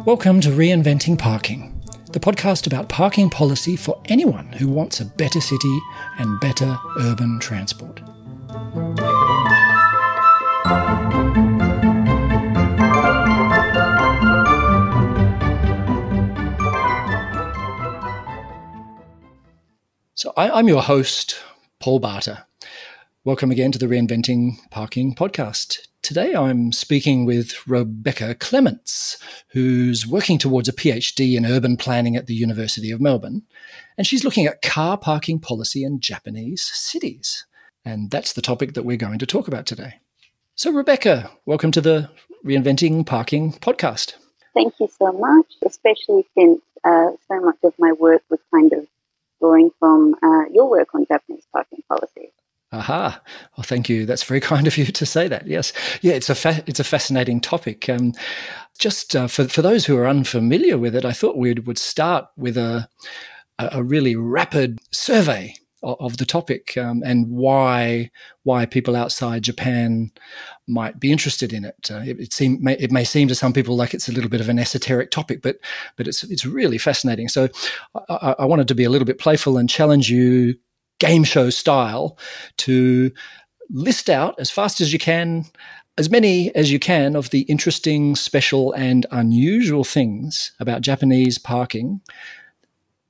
Welcome to Reinventing Parking, the podcast about parking policy for anyone who wants a better city and better urban transport. So I'm your host, Paul Barter. Welcome again to the Reinventing Parking podcast. Today I'm speaking with Rebecca Clements, who's working towards a PhD in urban planning at the University of Melbourne, and she's looking at car parking policy in Japanese cities. And that's the topic that we're going to talk about today. So Rebecca, welcome to the Reinventing Parking podcast. Thank you so much, especially since so much of my work was kind of drawing from your work on Japanese parking policy. Aha. Well, thank you. That's very kind of you to say that. Yes. Yeah, it's a fascinating topic. Just for those who are unfamiliar with it, I thought we would start with a really rapid survey of the topic and why people outside Japan might be interested in it. It may seem to some people like it's a little bit of an esoteric topic, but it's really fascinating. So I wanted to be a little bit playful and challenge you, game show style, to list out as fast as you can, as many as you can, of the interesting, special and unusual things about Japanese parking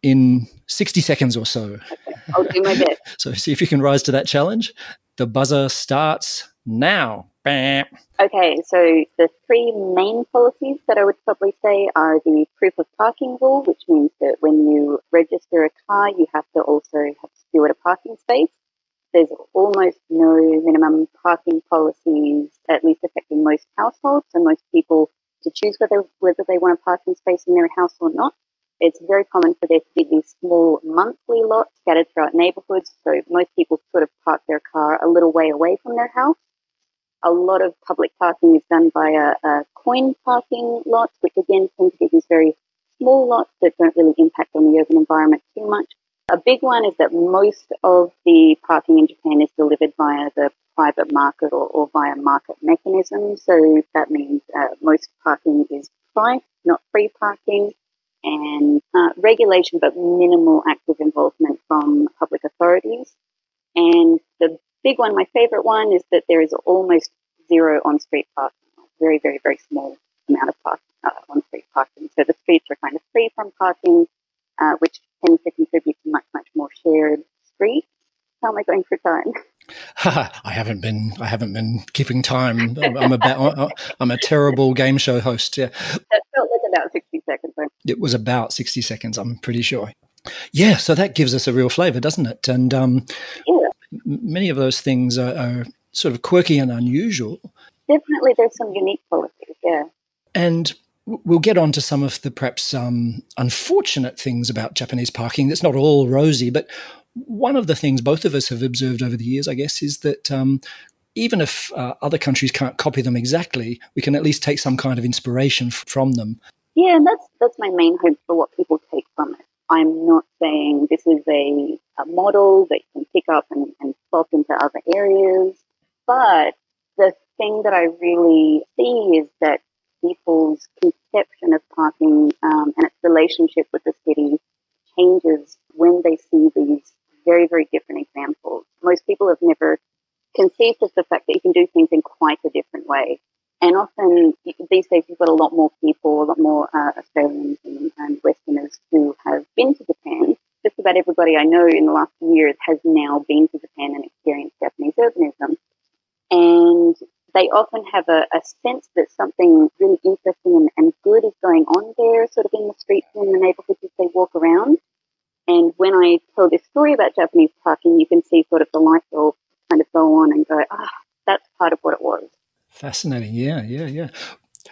in 60 seconds or so. Okay, I'll do my best. So see if you can rise to that challenge. The buzzer starts now. Bam. Okay, so the three main policies that I would probably say are the proof of parking rule, which means that when you register a car, you have to also have to steward a parking space. There's almost no minimum parking policies, at least affecting most households, and most people to choose whether they want a parking space in their house or not. It's very common for there to be these small monthly lots scattered throughout neighbourhoods, so most people sort of park their car a little way away from their house. A lot of public parking is done via coin parking lots, which again tend to be these very small lots that don't really impact on the urban environment too much. A big one is that most of the parking in Japan is delivered via the private market or via market mechanisms. So that means most parking is priced, not free parking, and regulation but minimal active involvement from public authorities. And the big one, my favorite one, is that there is almost zero on-street parking, very, very, very small amount of on-street parking. So the streets are kind of free from parking, which tends to contribute to much, much more shared streets. How am I going for time? I haven't been keeping time. I'm a terrible game show host. Yeah. That felt like about 60 seconds. It was about 60 seconds, I'm pretty sure. Yeah, so that gives us a real flavour, doesn't it? And many of those things are sort of quirky and unusual. Definitely there's some unique policies, yeah. And we'll get on to some of the perhaps unfortunate things about Japanese parking. That's not all rosy, but one of the things both of us have observed over the years, I guess, is that even if other countries can't copy them exactly, we can at least take some kind of inspiration from them. Yeah, and that's my main hope for what people take from it. I'm not saying this is a model that you can pick up and swap into other areas, but the thing that I really see is that people's conception of parking and its relationship with the city changes when they see these very, very different examples. Most people have never conceived of the fact that you can do things in quite a different way. And often these days you've got a lot more people, a lot more Australians and Westerners who have been to Japan. Just about everybody I know in the last few years has now been to Japan and experienced Japanese urbanism. And they often have a sense that something really interesting and good is going on there, sort of in the streets and in the neighbourhoods as they walk around. And when I tell this story about Japanese parking, you can see sort of the light bulb kind of go on and go, that's part of what it was. Fascinating. Yeah.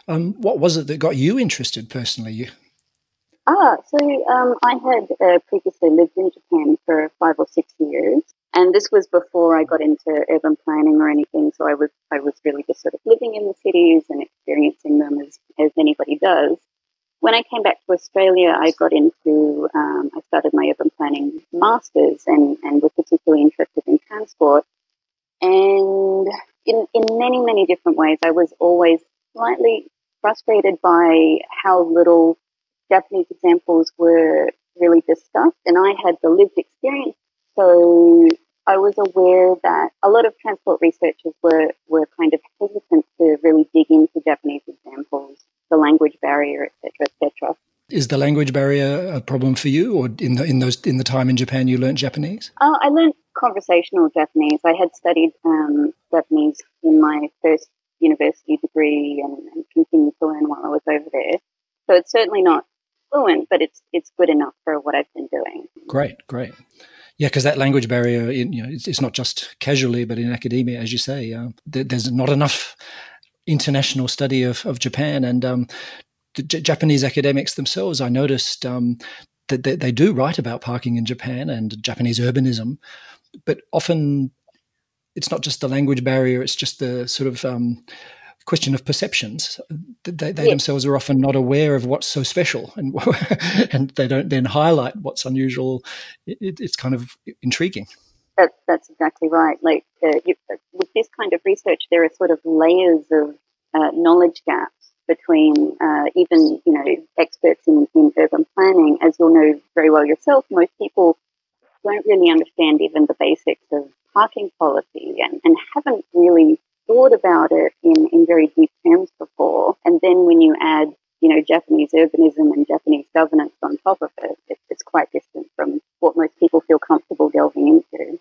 What was it that got you interested personally? I had previously lived in Japan for 5 or 6 years, and this was before I got into urban planning or anything. So I was really just sort of living in the cities and experiencing them as anybody does. When I came back to Australia, I got into I started my urban planning masters and was particularly interested in transport. And in many, many different ways. I was always slightly frustrated by how little Japanese examples were really discussed, and I had the lived experience. So I was aware that a lot of transport researchers were kind of hesitant to really dig into Japanese examples, the language barrier, etc., etc. Is the language barrier a problem for you, or in the time in Japan you learnt Japanese? I learned conversational Japanese. I had studied Japanese in my first university degree and continued to learn while I was over there. So it's certainly not fluent, but it's good enough for what I've been doing. Great. Yeah, because that language barrier, it's not just casually, but in academia, as you say, there's not enough international study of Japan, and the Japanese academics themselves, I noticed that they do write about parking in Japan and Japanese urbanism, but often it's not just the language barrier, it's just the sort of question of perceptions. They themselves are often not aware of what's so special, and and they don't then highlight what's unusual. It's kind of intriguing. That's exactly right. Like with this kind of research, there are sort of layers of knowledge gaps between even experts in urban planning. As you'll know very well yourself, most people don't really understand even the basics of parking policy and haven't really thought about it in very deep terms before. And then when you add, Japanese urbanism and Japanese governance on top of it, it's quite distant from what most people feel comfortable delving into.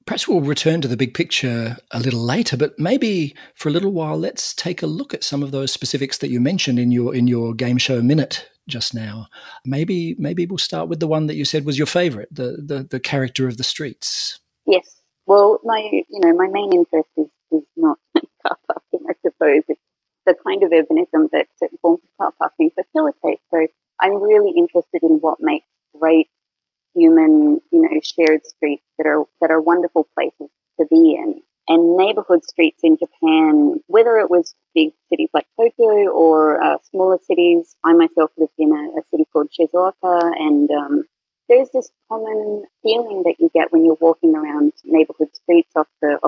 Perhaps we'll return to the big picture a little later, but maybe for a little while, let's take a look at some of those specifics that you mentioned in your game show minute just now. Maybe we'll start with the one that you said was your favourite, the character of the streets. Yes. Well, my main interest is not car parking, I suppose. It's the kind of urbanism that certain forms of car parking facilitate. So I'm really interested in what makes great human, shared streets that are wonderful places to be in. And neighborhood streets in Japan, whether it was big cities like Tokyo or smaller cities, I myself lived in a city called Shizuoka, and there's this common feeling that you get when you're walking around neighborhood streets off the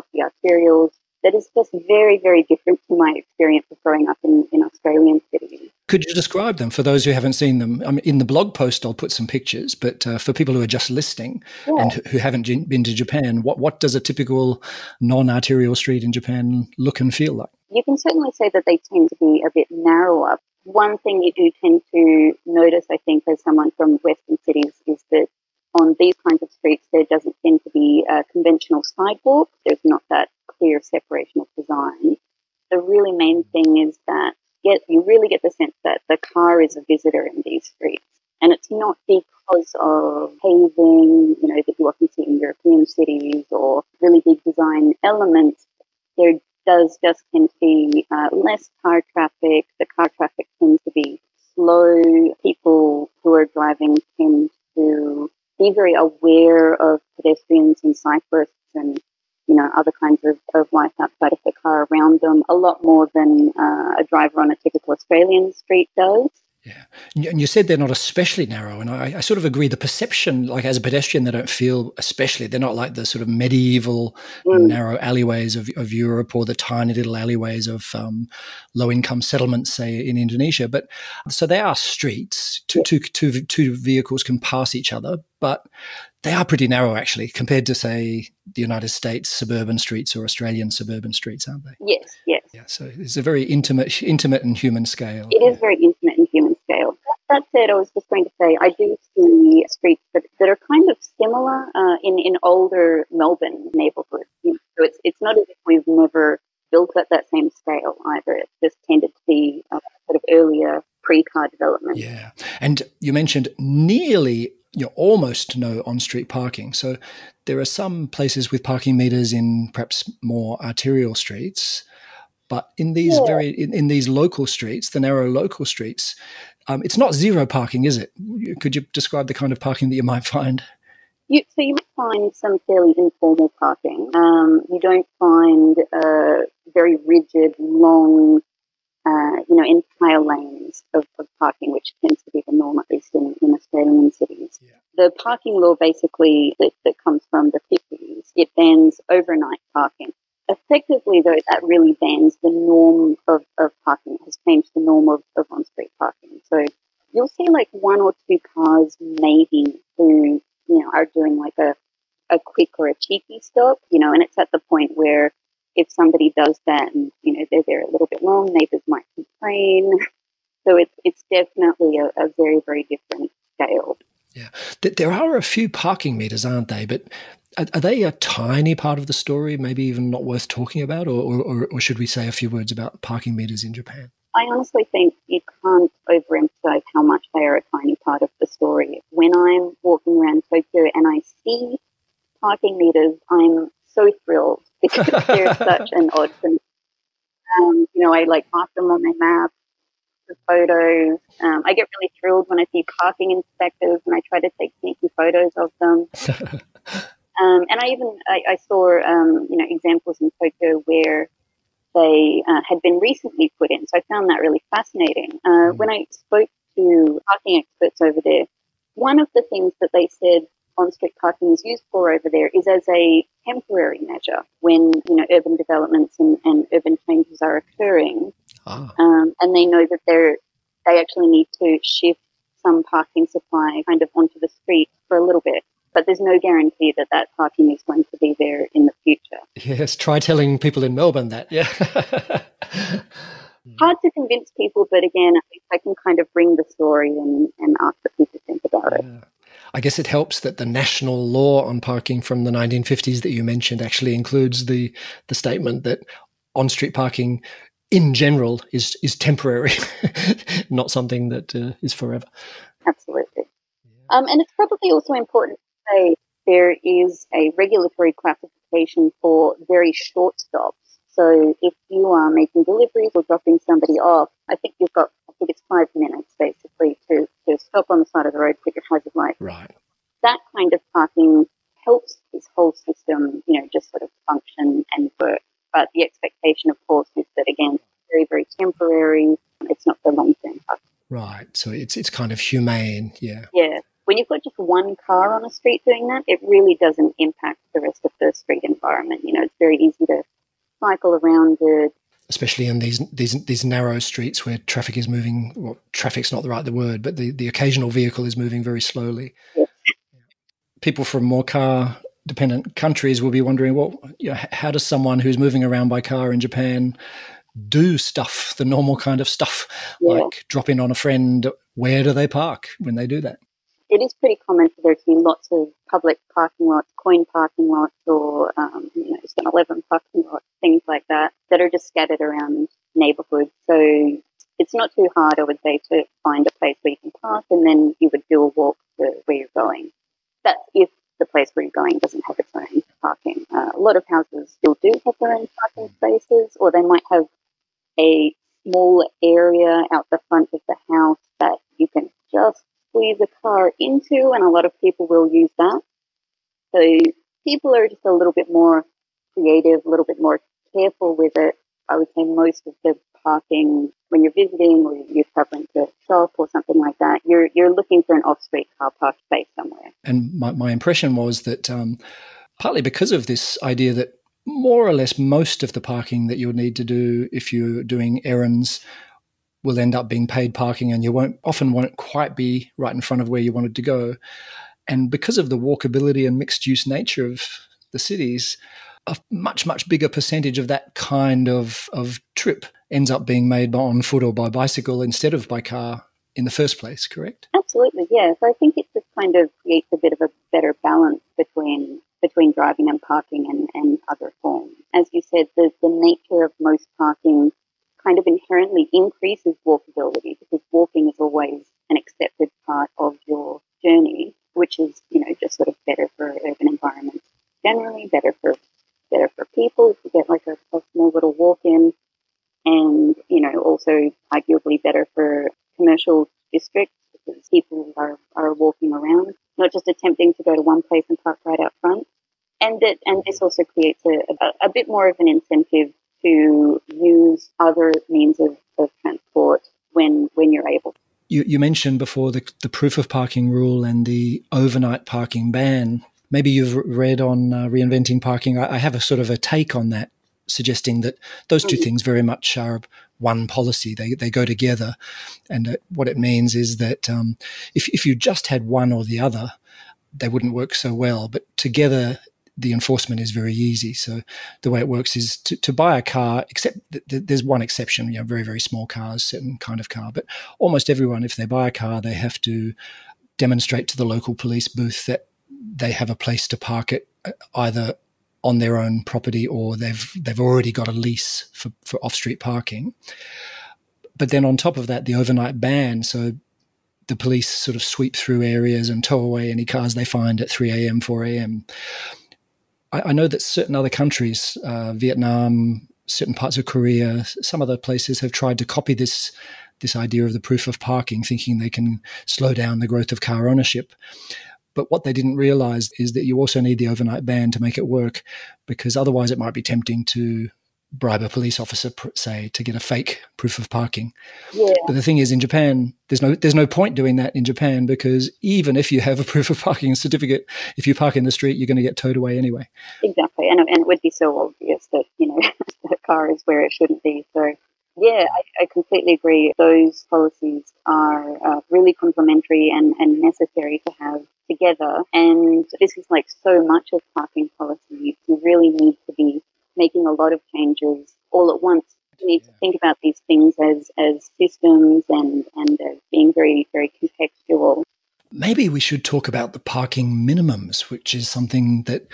arterials that is just very, very different to my experience of growing up in Australian cities. Could you describe them for those who haven't seen them? I mean, in the blog post, I'll put some pictures, but for people who are just listening and who haven't been to Japan, what does a typical non-arterial street in Japan look and feel like? You can certainly say that they tend to be a bit narrower. One thing you do tend to notice, I think, as someone from Western cities, is that on these kinds of streets, there doesn't tend to be a conventional sidewalk. There's not that clear separation of design. The really main thing is that you really get the sense that the car is a visitor in these streets. And it's not because of paving, that you often see in European cities or really big design elements. There does just tend to be less car traffic. The car traffic tends to be slow. People who are driving tend to be very aware of pedestrians and cyclists and other kinds of life outside of the car around them, a lot more than a driver on a typical Australian street does. Yeah. And you said they're not especially narrow, and I sort of agree. The perception, like as a pedestrian, they don't feel especially, they're not like the sort of medieval narrow alleyways of Europe or the tiny little alleyways of low-income settlements, say, in Indonesia. But so they are streets, two vehicles can pass each other, but they are pretty narrow, actually, compared to, say, the United States suburban streets or Australian suburban streets, aren't they? Yes. Yeah, so it's a very intimate and human scale. It is very intimate and human scale. That said, I was just going to say, I do see streets that are kind of similar in older Melbourne neighbourhoods. So it's not as if we've never built at that same scale either. It's just tended to be sort of earlier pre-car development. Yeah, and you mentioned almost no on-street parking. So there are some places with parking meters in perhaps more arterial streets, but in these in these local streets, the narrow local streets, it's not zero parking, is it? Could you describe the kind of parking that you might find? So you might find some fairly informal parking. You don't find very rigid, long, entire lanes of parking, which tends to be the norm, at least in Australian cities. Yeah. The parking law basically that comes from the 50s, it bans overnight parking. effectively, though, that really bans the norm of parking. It has changed the norm of on-street parking. So you'll see like one or two cars maybe who, are doing like a quick or a cheeky stop, and it's at the point where if somebody does that and, they're there a little bit long, neighbours might complain. So it's definitely a very, very different scale. Yeah. There are a few parking meters, aren't they? But are they a tiny part of the story, maybe even not worth talking about? Or should we say a few words about parking meters in Japan? I honestly think you can't overemphasize how much they are a tiny part of the story. When I'm walking around Tokyo and I see parking meters, I'm so thrilled because they're such an odd thing. I like mark them on my map, the photos. I get really thrilled when I see parking inspectors and I try to take sneaky photos of them. And I saw, examples in Tokyo where they had been recently put in. So I found that really fascinating. When I spoke to parking experts over there, one of the things that they said on-street parking is used for over there is as a temporary measure when, urban developments and urban changes are occurring. And they know that they actually need to shift some parking supply kind of onto the street for a little bit. But there's no guarantee that that parking is going to be there in the future. Yes, try telling people in Melbourne that, yeah. Hard to convince people, but again, at least I can kind of bring the story and ask what people think about it. I guess it helps that the national law on parking from the 1950s that you mentioned actually includes the statement that on-street parking in general is temporary, not something that is forever. Absolutely. And it's probably also important to say there is a regulatory classification for very short stops. So if you are making deliveries or dropping somebody off, I think it's 5 minutes basically to stop on the side of the road, put your hazard light. Right. That kind of parking helps this whole system, just sort of function and work. But the expectation, of course, is that, again, it's very, very temporary. It's not for long-term parking. Right. So it's kind of humane, yeah. Yeah. When you've got just one car on a street doing that, it really doesn't impact the rest of the street environment. It's very easy to cycle around it. Especially in these narrow streets where traffic is moving, well, traffic's not the word, but the occasional vehicle is moving very slowly. Yes. People from more car-dependent countries will be wondering, well, how does someone who's moving around by car in Japan do stuff, the normal kind of stuff, like drop in on a friend? Where do they park when they do that? It is pretty common for there to be lots of public parking lots, coin parking lots, or 7-Eleven parking lots, things like that are just scattered around neighbourhoods. So it's not too hard, I would say, to find a place where you can park, and then you would do a walk to where you're going. That's if the place where you're going doesn't have its own parking. A lot of houses still do have their own parking spaces, or they might have a small area out the front of the house that you can just squeeze a car into, and a lot of people will use that. So people are just a little bit more creative, a little bit more careful with it. I would say most of the parking, when you're visiting or you're traveling to shop or something like that, you're looking for an off-street car park space somewhere. And my impression was that partly because of this idea that more or less most of the parking that you'll need to do if you're doing errands will end up being paid parking, and you often won't quite be right in front of where you wanted to go. And because of the walkability and mixed-use nature of the cities, a much, much bigger percentage of that kind of trip ends up being made on foot or by bicycle instead of by car in the first place, correct? Absolutely, yes. I think it just kind of creates a bit of a better balance between driving and parking and other forms. As you said, the nature of most parking kind of inherently increases walkability because walking is always an accepted part of your journey, which is, just sort of better for urban environments generally, better for people if you get like a small little walk-in, and, also arguably better for commercial districts because people are walking around, not just attempting to go to one place and park right out front. And this also creates a bit more of an incentive to use other means of transport when you're able. You mentioned before the proof of parking rule and the overnight parking ban. Maybe you've read on Reinventing Parking. I have a sort of a take on that suggesting that those two things very much are one policy. They go together. And what it means is that if you just had one or the other, they wouldn't work so well. But together, the enforcement is very easy. So the way it works is to buy a car, except there's one exception, very, very small cars, certain kind of car. But almost everyone, if they buy a car, they have to demonstrate to the local police booth that they have a place to park it either on their own property or they've already got a lease for off-street parking. But then on top of that, the overnight ban. So the police sort of sweep through areas and tow away any cars they find at 3 a.m., 4 a.m. I know that certain other countries, Vietnam, certain parts of Korea, some other places have tried to copy this idea of the proof of parking, thinking they can slow down the growth of car ownership. But what they didn't realize is that you also need the overnight ban to make it work, because otherwise it might be tempting to bribe a police officer, say, to get a fake proof of parking. Yeah. But the thing is, in Japan, there's no point doing that in Japan, because even if you have a proof of parking certificate, if you park in the street, you're going to get towed away anyway. Exactly, and it would be so obvious that the car is where it shouldn't be. So yeah, I completely agree. Those policies are really complementary and necessary to have together. And this is like so much of parking policy. You really need to be making a lot of changes all at once. You need to think about these things as systems and as being very, very contextual. Maybe we should talk about the parking minimums, which is something that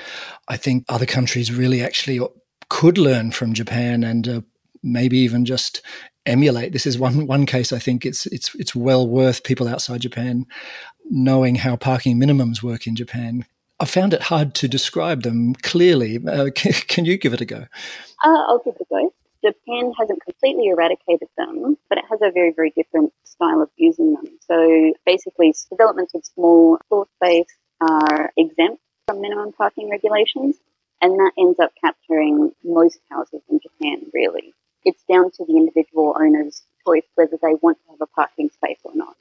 I think other countries really actually could learn from Japan and maybe even just emulate. This is one case I think it's well worth people outside Japan knowing how parking minimums work in Japan. I found it hard to describe them clearly. Can you give it a go? I'll give it a go. Japan hasn't completely eradicated them, but it has a very, very different style of using them. So basically, developments of small floor space are exempt from minimum parking regulations, and that ends up capturing most houses in Japan, really. It's down to the individual owner's choice whether they want to have a parking space or not.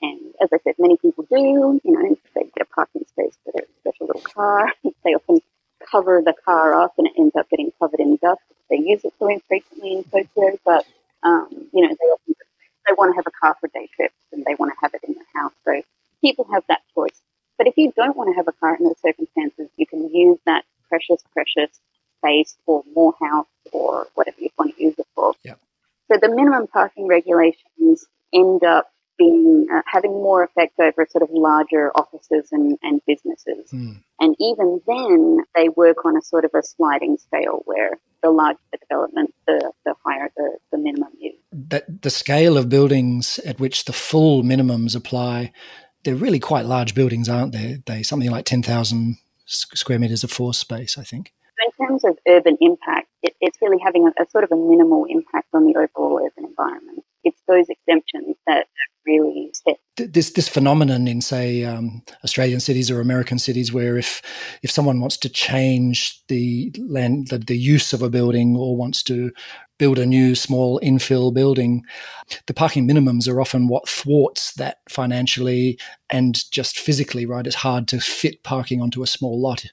And as I said, many people do, they get a parking space for their special little car. They often cover the car up and it ends up getting covered in dust. They use it so infrequently in Tokyo, but, they want to have a car for day trips and they want to have it in their house. So people have that choice. But if you don't want to have a car in those circumstances, you can use that precious space for more house or whatever you want to use it for. Yeah. So the minimum parking regulations end up having more effect over sort of larger offices and businesses. And even then, they work on a sort of a sliding scale where the larger the development, the higher the minimum is. That the scale of buildings at which the full minimums apply, they're really quite large buildings, aren't they? They something like 10,000 square meters of floor space, I think. In terms of urban impact, it's really having a sort of a minimal impact on the overall urban environment. It's those exemptions that really set. This phenomenon in, say, Australian cities or American cities, where if someone wants to change the use of a building or wants to build a new small infill building, the parking minimums are often what thwarts that financially and just physically, right? It's hard to fit parking onto a small lot.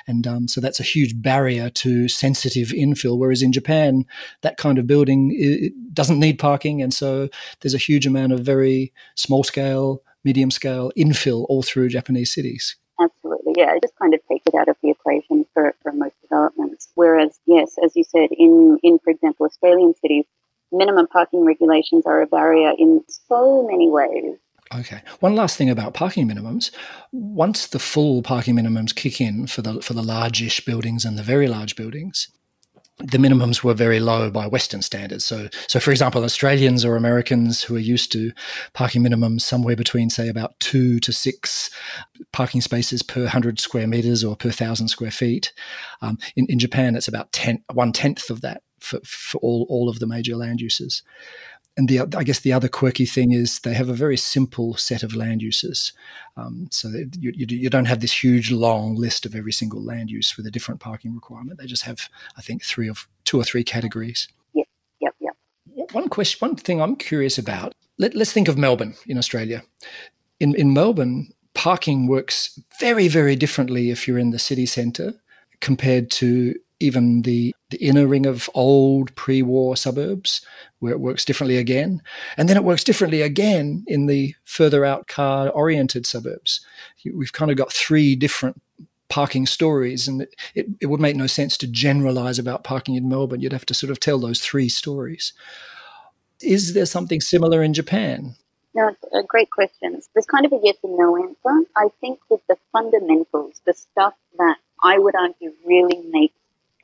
And so that's a huge barrier to sensitive infill, whereas in Japan, that kind of building it doesn't need parking. And so there's a huge amount of very small scale, medium scale infill all through Japanese cities. Absolutely, yeah. It just kind of takes it out of the equation for most developments. Whereas, yes, as you said, in for example, Australian cities, minimum parking regulations are a barrier in so many ways. Okay. One last thing about parking minimums. Once the full parking minimums kick in for the large-ish buildings and the very large buildings, the minimums were very low by Western standards. So for example, Australians or Americans who are used to parking minimums somewhere between, say, about 2 to 6 parking spaces per 100 square meters or per 1,000 square feet. In Japan, it's about 1/10 of that for all of the major land uses. And I guess the other quirky thing is they have a very simple set of land uses. So that you don't have this huge long list of every single land use with a different parking requirement. They just have, I think, 2 or 3 categories. Yep. One thing I'm curious about, let's think of Melbourne in Australia. In Melbourne, parking works very, very differently if you're in the city centre compared to even the inner ring of old pre-war suburbs, where it works differently again. And then it works differently again in the further out car-oriented suburbs. We've kind of got three different parking stories, and it would make no sense to generalize about parking in Melbourne. You'd have to sort of tell those three stories. Is there something similar in Japan? No, it's a great question. There's kind of a yes and no answer. I think with the fundamentals, the stuff that I would argue really makes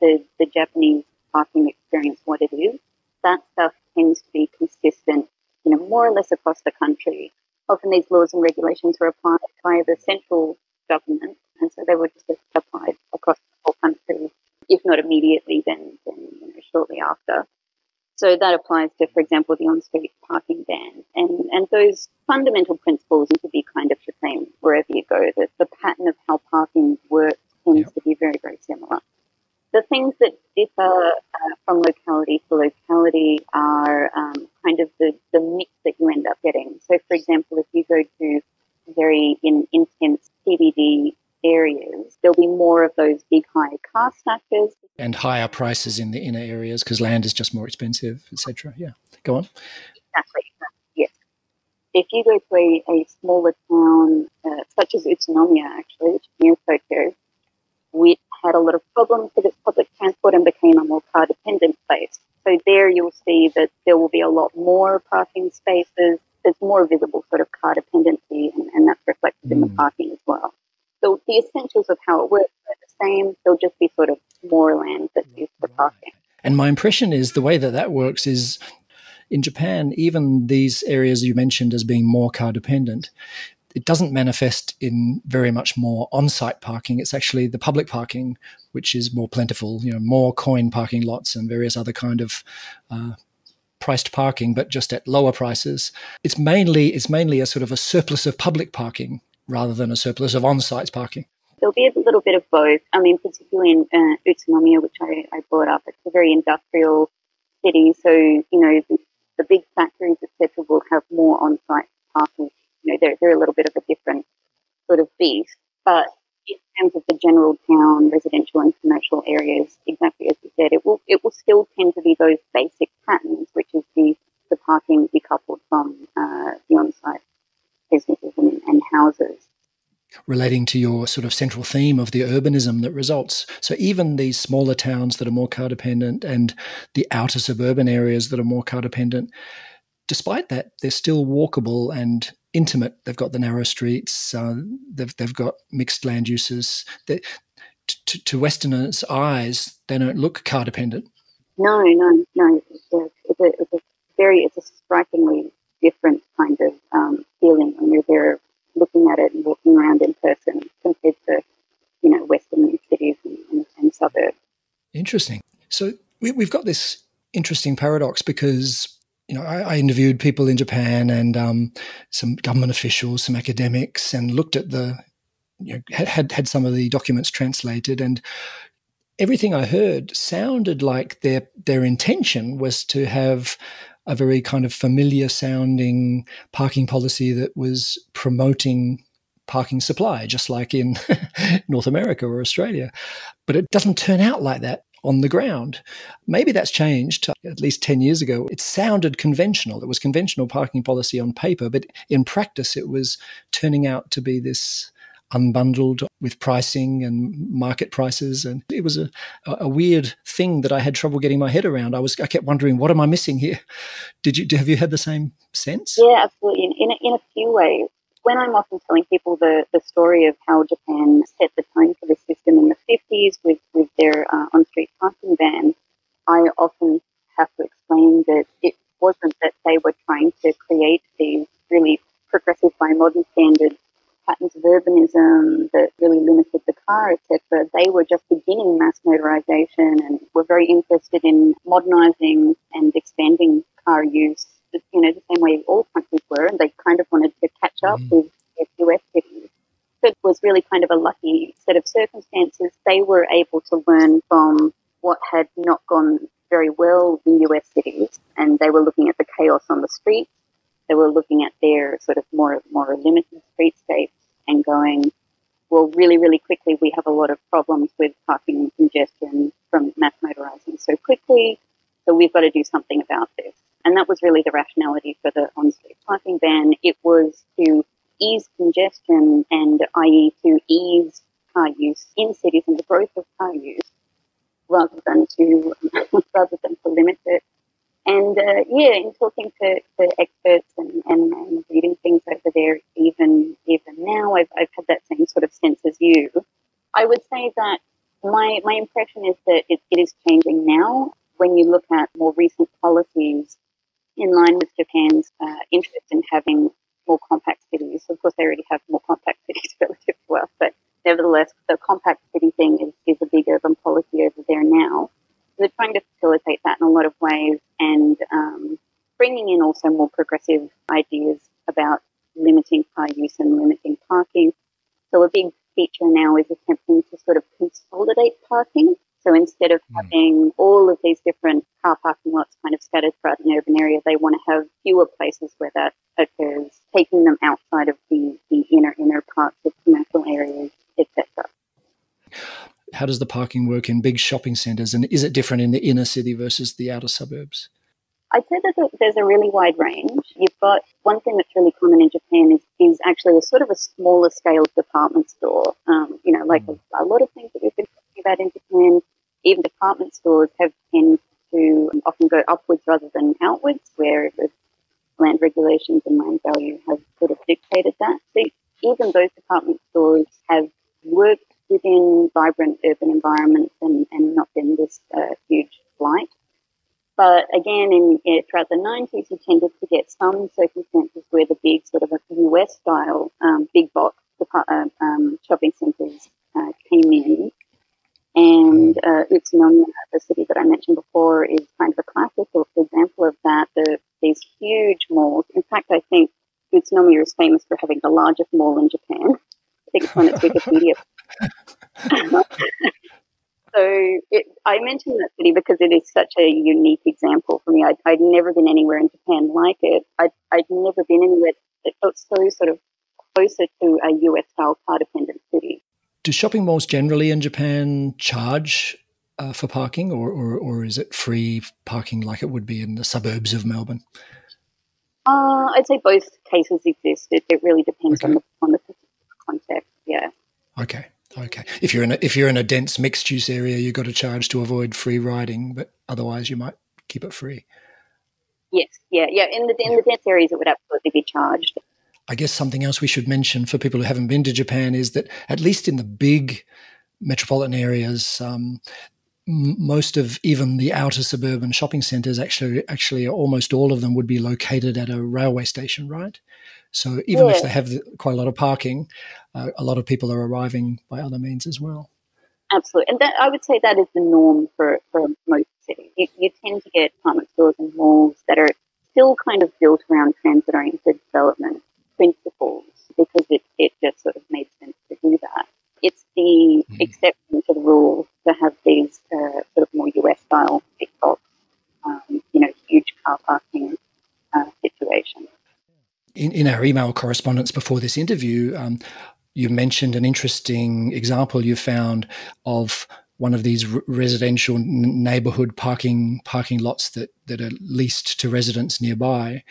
the Japanese parking experience what it is, that stuff tends to be consistent, more or less across the country. Often these laws and regulations are applied by the central government, and so they would just be applied across the whole country, if not immediately, then shortly after. So that applies to, for example, the on-street parking ban. And those fundamental principles need to be kind of the same wherever you go. The pattern of how parking works tends to be very, very similar. The things that differ from locality to locality are kind of the mix that you end up getting. So, for example, if you go to very intense CBD areas, there'll be more of those big, high car stackers. And higher prices in the inner areas because land is just more expensive, etc. Yeah, go on. Exactly, yes. If you go to a smaller town, such as Utsunomiya, actually, which is near Tokyo, which had a lot of problems with its public transport and became a more car-dependent place. So there you'll see that there will be a lot more parking spaces. There's more visible sort of car dependency, and that's reflected in the parking as well. So the essentials of how it works are the same. There'll just be sort of more land that's used for parking. And my impression is the way that works is in Japan, even these areas you mentioned as being more car dependent, it doesn't manifest in very much more on-site parking. It's actually the public parking, which is more plentiful, more coin parking lots and various other kind of priced parking, but just at lower prices. It's mainly a sort of a surplus of public parking rather than a surplus of on-site parking. There'll be a little bit of both. I mean, particularly in Utsunomiya, which I brought up, it's a very industrial city. So, the big factories, etc., will have more on-site parking. They're a little bit of a different sort of beast. But in terms of the general town, residential and commercial areas, exactly as you said, it will still tend to be those basic patterns, which is the parking decoupled from the on-site businesses and houses. Relating to your sort of central theme of the urbanism that results. So even these smaller towns that are more car dependent and the outer suburban areas that are more car dependent, despite that, they're still walkable and intimate. They've got the narrow streets. They've got mixed land uses. To Westerners' eyes, they don't look car dependent. No. It's a strikingly different kind of feeling when you're there looking at it and walking around in person compared to, Western cities and suburbs. Interesting. So we've got this interesting paradox because, I interviewed people in Japan and some government officials, some academics, and looked at had some of the documents translated, and everything I heard sounded like their intention was to have a very kind of familiar sounding parking policy that was promoting parking supply, just like in North America or Australia. But it doesn't turn out like that on the ground. Maybe that's changed. At least 10 years ago, it sounded conventional. It was conventional parking policy on paper, but in practice, it was turning out to be this unbundled with pricing and market prices. And it was a weird thing that I had trouble getting my head around. I kept wondering, what am I missing here? Have you had the same sense? Yeah, absolutely. In a few ways. When I'm often telling people the story of how Japan set the tone for the system in the 50s with their on-street parking ban, I often have to explain that it wasn't that they were trying to create these really progressive by modern standards patterns of urbanism that really limited the car, etc. They were just beginning mass motorization and were very interested in modernizing and expanding car use, the same way all countries were, and they kind of wanted to catch up with US cities. So it was really kind of a lucky set of circumstances. They were able to learn from what had not gone very well in US cities, and they were looking at the chaos on the streets. They were looking at their sort of more limited streetscapes and going, well, really, really quickly, we have a lot of problems with parking and congestion from quickly, so we've got to do something about this. And that was really the rationality for the on-street parking ban. It was to ease congestion and, i.e., to ease car use in cities and the growth of car use, rather than to limit it. And in talking to experts and reading things over there, even now, I've had that same sort of sense as you. I would say that my impression is that it is changing now. When you look at more recent policies in line with Japan's interest in having more compact cities, of course they already have more compact cities relative to us, but nevertheless, the compact city thing is a big urban policy over there now. They're trying to facilitate that in a lot of ways, and bringing in also more progressive ideas about limiting car use and limiting parking. So a big feature now is attempting to sort of consolidate parking. So instead of having all of these different car parking lots kind of scattered throughout an urban area, they want to have fewer places where that occurs, taking them outside of the inner parts of commercial areas, etc. How does the parking work in big shopping centres, and is it different in the inner city versus the outer suburbs? I'd say that there's a really wide range. You've got one thing that's really common in Japan is actually a sort of a smaller scale department store. Like a lot of things that we've been talking about in Japan, even department stores tend to often go upwards rather than outwards, where the land regulations and land value have sort of dictated that. So even those department stores have worked within vibrant urban environments and not been this huge blight. But again, throughout the 90s, you tended to get some circumstances where the big sort of US-style big box shopping centres came in. And Utsunomiya, the city that I mentioned before, is kind of a classic example of that. These huge malls. In fact, I think Utsunomiya is famous for having the largest mall in Japan. I think it's on its Wikipedia. So I mentioned that city because it is such a unique example for me. I'd never been anywhere in Japan like it. I'd never been anywhere that felt so sort of closer to a US-style car-dependent city. Do shopping malls generally in Japan charge for parking, or is it free parking like it would be in the suburbs of Melbourne? I'd say both cases exist. It really depends on the context. Yeah. Okay. If you're in a dense mixed use area, you've got to charge to avoid free riding, but otherwise you might keep it free. Yes. Yeah. In the dense areas, it would absolutely be charged. I guess something else we should mention for people who haven't been to Japan is that at least in the big metropolitan areas, most of even the outer suburban shopping centres, actually almost all of them would be located at a railway station, right? So even if they have quite a lot of parking, a lot of people are arriving by other means as well. Absolutely. And I would say that is the norm for most cities. You tend to get department stores and malls that are still kind of built around transit-oriented development principles because it just sort of made sense to do that. It's the exception to the rule to have these sort of more US-style big box, huge car parking situations. In our email correspondence before this interview, you mentioned an interesting example you found of one of these residential neighbourhood parking lots that are leased to residents nearby.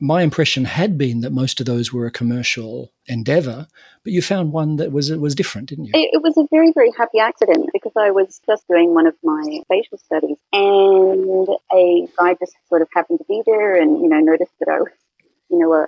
My impression had been that most of those were a commercial endeavour, but you found one that was different, didn't you? It was a very, very happy accident because I was just doing one of my facial studies and a guy just sort of happened to be there and, noticed that I was,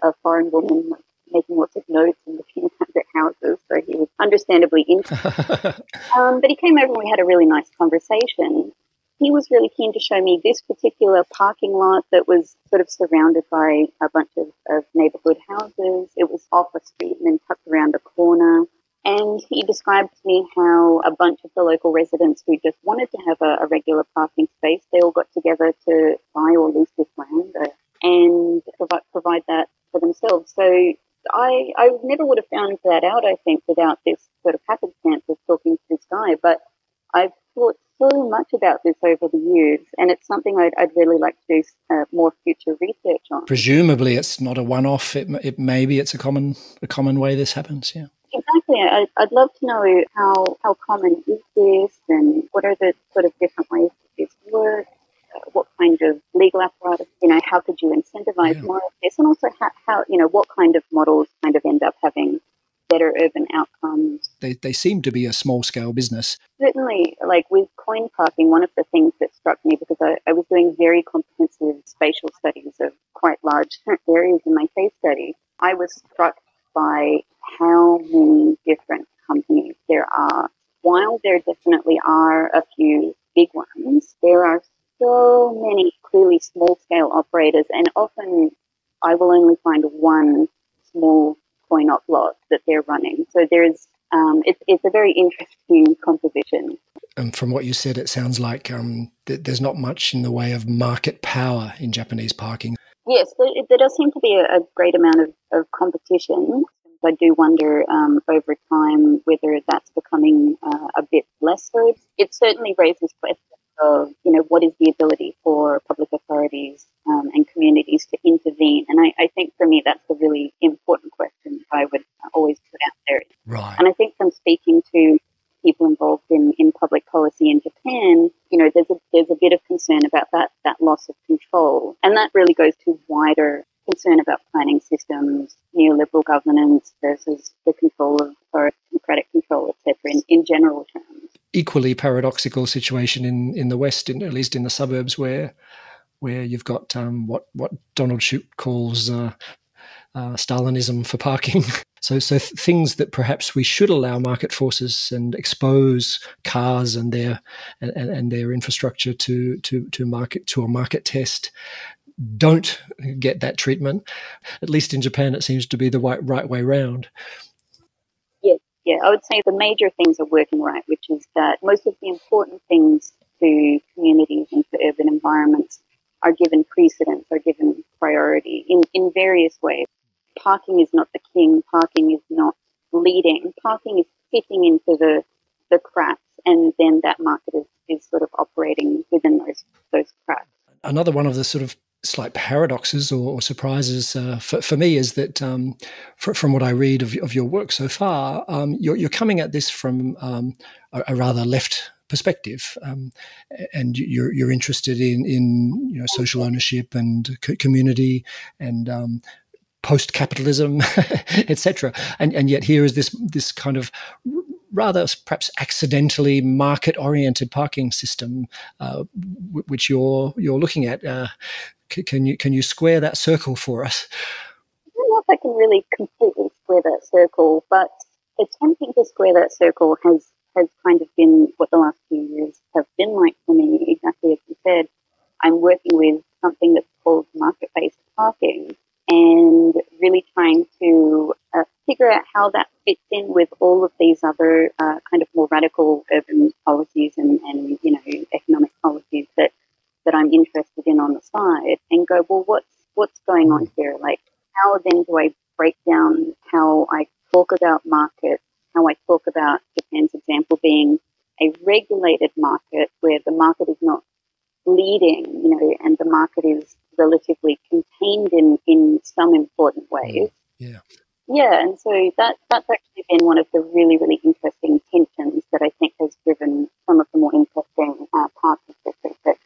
a foreign woman making lots of notes and looking at their houses, so he was understandably interested. But he came over and we had a really nice conversation. He was really keen to show me this particular parking lot that was sort of surrounded by a bunch of neighbourhood houses. It was off a street and then tucked around a corner. And he described to me how a bunch of the local residents who just wanted to have a regular parking space, they all got together to buy or lease this land and provide that for themselves. So I never would have found that out, I think, without this sort of happenstance of talking to this guy. But I've thought so much about this over the years, and it's something I'd really like to do more future research on. Presumably, it's not a one-off. Maybe it's a common way this happens. Yeah. Exactly. I'd love to know how common is this, and what are the sort of different ways that this works. what kind of legal apparatus, how could you incentivize more of this, and also how what kind of models kind of end up having better urban outcomes. They seem to be a small-scale business. Certainly, like with coin parking, one of the things that struck me, because I was doing very comprehensive spatial studies of quite large areas in my case study, I was struck by how many different companies there are. While there definitely are a few big ones, there are so many clearly small-scale operators, and often I will only find one small coin-op lot that they're running. So there's it's a very interesting composition. And from what you said, it sounds like there's not much in the way of market power in Japanese parking. Yes, there does seem to be a great amount of competition. I do wonder over time whether that's becoming a bit less so. It certainly raises questions of, what is the ability for public authorities and communities to intervene? And I think for me that's a really important question I would always put out there. Right. And I think from speaking to people involved in public policy in Japan, there's a bit of concern about that loss of control. And that really goes to wider concern about planning systems, neoliberal governance versus the control of democratic control, etc. In general terms. Equally paradoxical situation in the West, at least in the suburbs, where you've got what Donald Shoup calls Stalinism for parking. So things that perhaps we should allow market forces and expose cars and their infrastructure to a market test don't get that treatment. At least in Japan, it seems to be the right way round. Yeah, I would say the major things are working right, which is that most of the important things to communities and to urban environments are given precedence, are given priority in various ways. Parking is not the king. Parking is not leading. Parking is fitting into the cracks, and then that market is sort of operating within those cracks. Another one of the sort of slight paradoxes or surprises for me is that from what I read of your work so far, you're coming at this from a rather left perspective, and you're interested in social ownership and community and post-capitalism, etc. And yet here is this kind of rather perhaps accidentally market-oriented parking system, which you're looking at. Can you square that circle for us? I don't know if I can really completely square that circle, but attempting to square that circle has kind of been what the last few years have been like for me. Exactly as you said, I'm working with something that's called market-based parking, and really trying to figure out how that fits in with all of these other kind of more radical urban policies and economic policies that I'm interested in on the side, and go, well, what's going on here? Like, how then do I break down how I talk about markets, how I talk about Japan's example being a regulated market where the market is not leading, and the market is relatively contained in some important ways. Yeah, and so that's actually been one of the really, really interesting tensions that I think has driven some of the more interesting parts of this research.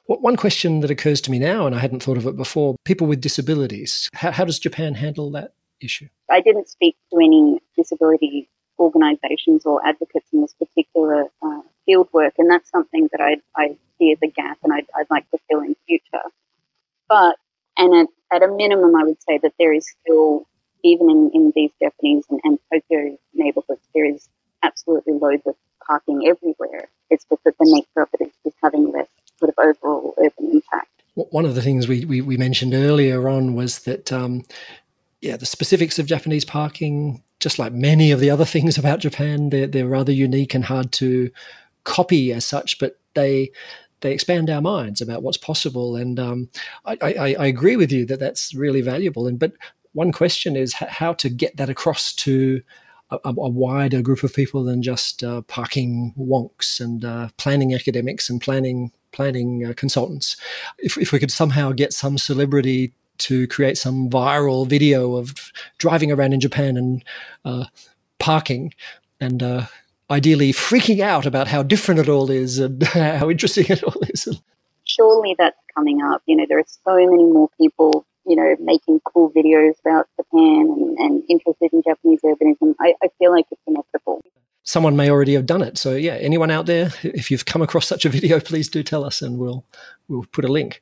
One question that occurs to me now, and I hadn't thought of it before, people with disabilities. How does Japan handle that issue? I didn't speak to any disability organisations or advocates in this particular field work, and that's something that I see as a gap and I'd like to fill in future. But, and at a minimum, I would say that there is still, even in these Japanese and Tokyo neighbourhoods, there is absolutely loads of parking everywhere. It's just that the nature of it is having less sort of overall urban impact. One of the things we mentioned earlier on was that, the specifics of Japanese parking, just like many of the other things about Japan, they're rather unique and hard to copy as such, but they expand our minds about what's possible. And I agree with you that that's really valuable. But one question is how to get that across to a wider group of people than just parking wonks and planning academics and planning consultants. If we could somehow get some celebrity to create some viral video of driving around in Japan and parking and ideally freaking out about how different it all is and how interesting it all is. surely that's coming up. There are so many more people, making cool videos about Japan and interested in Japanese urbanism. I feel like it's inevitable. Someone may already have done it. So yeah, anyone out there, if you've come across such a video, please do tell us and we'll put a link.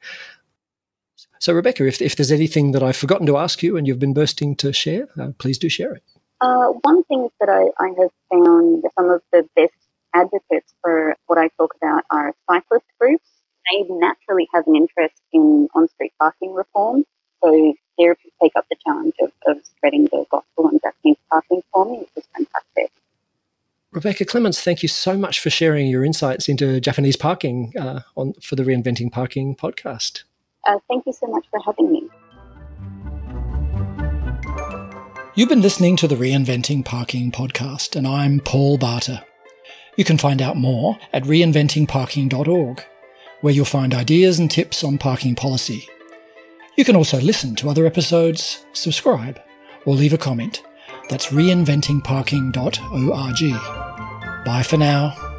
So Rebecca, if there's anything that I've forgotten to ask you and you've been bursting to share, please do share it. One thing that I have found some of the best advocates for what I talk about are cyclist groups. They naturally have an interest in on-street parking reform, so they're to take up the challenge of spreading the gospel on Japanese parking for me, which is fantastic. Rebecca Clements, thank you so much for sharing your insights into Japanese parking for the Reinventing Parking podcast. Thank you so much for having me. You've been listening to the Reinventing Parking podcast, and I'm Paul Barter. You can find out more at reinventingparking.org, where you'll find ideas and tips on parking policy. You can also listen to other episodes, subscribe, or leave a comment. That's reinventingparking.org. Bye for now.